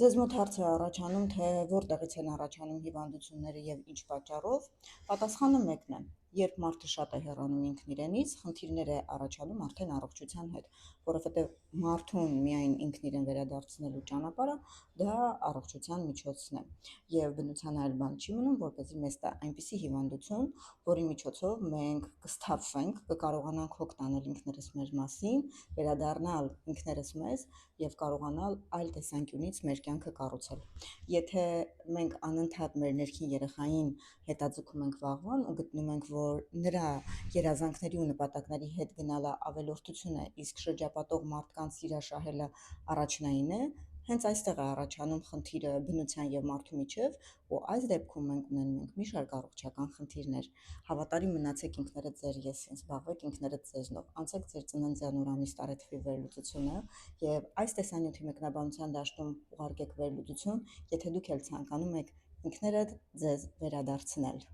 Ձեզ մոտ հարց է առաջանում, թե որտեղից են առաջանում հիվանդությունները եւ ինչ պատճառով։ Պատասխանը մեկն է. երբ մարդը շատ է հեռանում ինքն իրենից, խնդիրներ է առաջանում արդեն առողջության հետ, որովհետեւ մարդուն միայն ինքն իրեն վերադարձնելու ճանապարհը դա առողջության միջոցն է։ Եվ բնության այլ բան չի մնում, որպեսզի մեզ տա այնպիսի հիվանդություն, որի միջոցով մենք կսթափվենք, կկարողանանք հոգ տանել ինքներս մեր մասին, վերադառնալ ինքներս մեզ եւ կարողանալ այլ տեսանկյունից մեր կյանքը կառուցել։ Եթե մենք անընդհատ մեր ներքին երեխային հետաձգում ենք վաղվան ու գտնում ենք, որ նրա երազանքների ու նպատակների հետ գնալը ավելորդություն է, իսկ շրջապատող մարդկանց սիրաշահելը առաջնային է, հենց այստեղ է առաջանում խնդիրը բնության եւ մարդու միջեւ, ու այս դեպքում մենք ունենում ենք մի շարք առողջական խնդիրներ։ Հավատարիմ մնացեք ինքներդ ձեր եսին, զբաղվեք ինքներդ ձեզնով, անցեք ձեր ծննդյան օրամիս տարեթվի վերլուծությունը եւ այս տեսանյութի մեկնաբանության դաշտում ուղարկեք վերլուծություն, եթե դուք էլ ցանկանում եք ինքներդ ձեզ վերադարձնել։